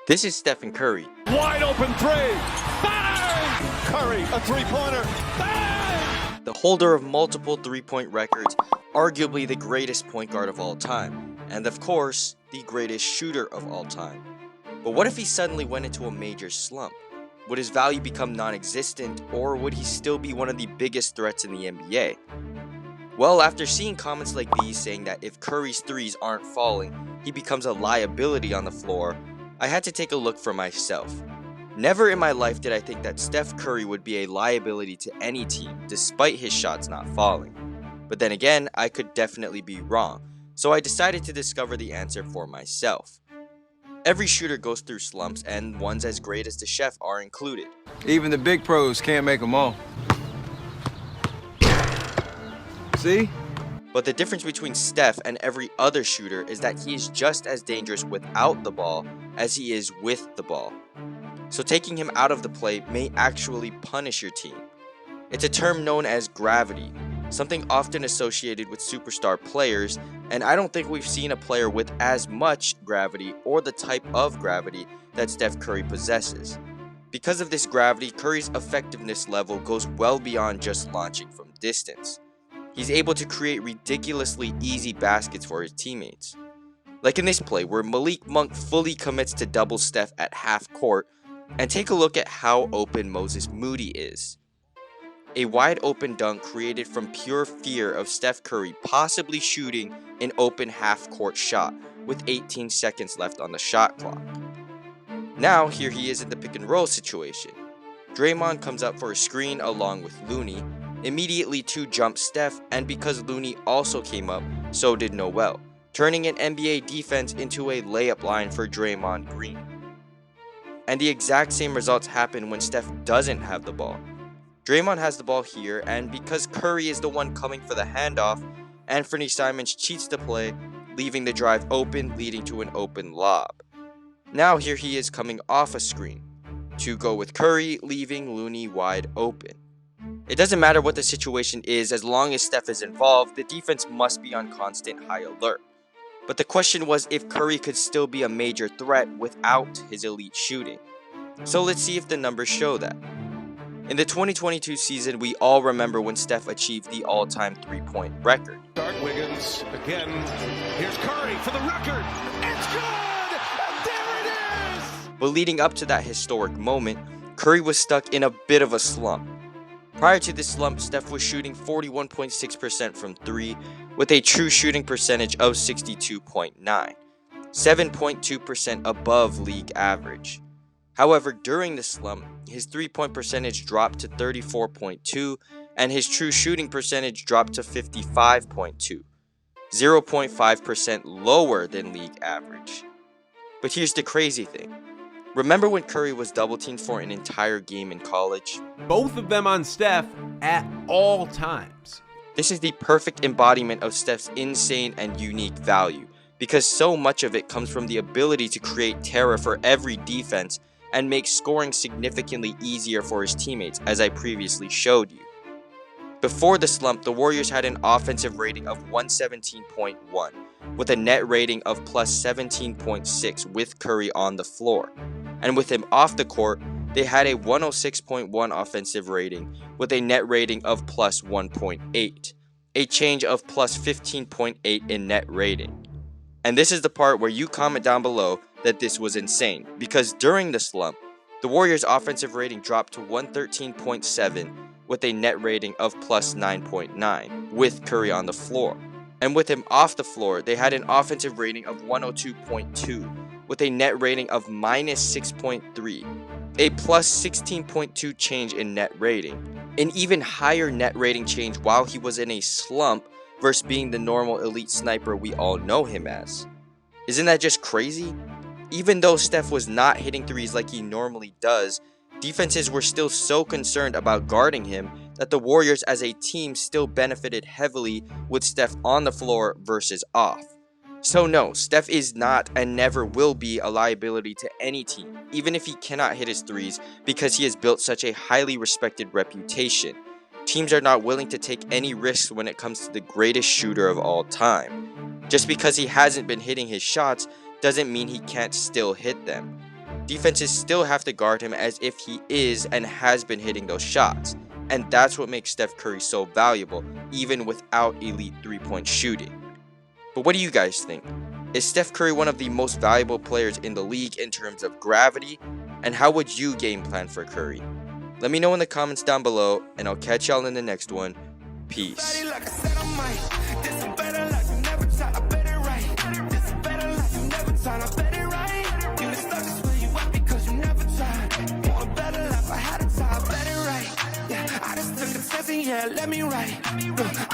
This is Stephen Curry. Wide open three. Bang! Curry, a three-pointer. Bang! The holder of multiple three-point records, arguably the greatest point guard of all time, and of course, the greatest shooter of all time. But what if he suddenly went into a major slump? Would his value become non-existent, or would he still be one of the biggest threats in the NBA? Well, after seeing comments like these saying that if Curry's threes aren't falling, he becomes a liability on the floor, I had to take a look for myself. Never in my life did I think that Steph Curry would be a liability to any team despite his shots not falling. But then again, I could definitely be wrong, so I decided to discover the answer for myself. Every shooter goes through slumps, and ones as great as the chef are included. Even the big pros can't make them all. See? But the difference between Steph and every other shooter is that he is just as dangerous without the ball as he is with the ball. So taking him out of the play may actually punish your team. It's a term known as gravity, something often associated with superstar players, and I don't think we've seen a player with as much gravity or the type of gravity that Steph Curry possesses. Because of this gravity, Curry's effectiveness level goes well beyond just launching from distance. He's able to create ridiculously easy baskets for his teammates. Like in this play where Malik Monk fully commits to double Steph at half court, and take a look at how open Moses Moody is. A wide open dunk created from pure fear of Steph Curry possibly shooting an open half court shot with 18 seconds left on the shot clock. Now here he is in the pick and roll situation. Draymond comes up for a screen along with Looney. Immediately two jump Steph, and because Looney also came up, so did Noel, turning an NBA defense into a layup line for Draymond Green. And the exact same results happen when Steph doesn't have the ball. Draymond has the ball here, and because Curry is the one coming for the handoff, Anthony Simons cheats the play, leaving the drive open, leading to an open lob. Now here he is coming off a screen. To go with Curry, leaving Looney wide open. It doesn't matter what the situation is, as long as Steph is involved, the defense must be on constant high alert. But the question was if Curry could still be a major threat without his elite shooting. So let's see if the numbers show that. In the 2022 season, we all remember when Steph achieved the all-time three-point record. Start Wiggins again. Here's Curry for the record. It's good! And there it is! But leading up to that historic moment, Curry was stuck in a bit of a slump. Prior to this slump, Steph was shooting 41.6% from 3 with a true shooting percentage of 62.9, 7.2% above league average. However, during the slump, his 3-point percentage dropped to 34.2 and his true shooting percentage dropped to 55.2, 0.5% lower than league average. But here's the crazy thing. Remember when Curry was double-teamed for an entire game in college? Both of them on Steph at all times. This is the perfect embodiment of Steph's insane and unique value, because so much of it comes from the ability to create terror for every defense and make scoring significantly easier for his teammates, as I previously showed you. Before the slump, the Warriors had an offensive rating of 117.1, with a net rating of plus 17.6 with Curry on the floor. And with him off the court, they had a 106.1 offensive rating with a net rating of plus 1.8, a change of plus 15.8 in net rating. And this is the part where you comment down below that this was insane, because during the slump, the Warriors' offensive rating dropped to 113.7 with a net rating of plus 9.9 with Curry on the floor. And with him off the floor, they had an offensive rating of 102.2 with a net rating of minus 6.3, a plus 16.2 change in net rating, an even higher net rating change while he was in a slump versus being the normal elite sniper we all know him as. Isn't that just crazy? Even though Steph was not hitting threes like he normally does, defenses were still so concerned about guarding him that the Warriors as a team still benefited heavily with Steph on the floor versus off. So no, Steph is not and never will be a liability to any team, even if he cannot hit his threes, because he has built such a highly respected reputation. Teams are not willing to take any risks when it comes to the greatest shooter of all time. Just because he hasn't been hitting his shots doesn't mean he can't still hit them. defenses still have to guard him as if he is and has been hitting those shots. And that's what makes Steph Curry so valuable, even without elite three-point shooting. But what do you guys think? Is Steph Curry one of the most valuable players in the league in terms of gravity? And how would you game plan for Curry? Let me know in the comments down below, and I'll catch y'all in the next one. Peace. Yeah, let me write.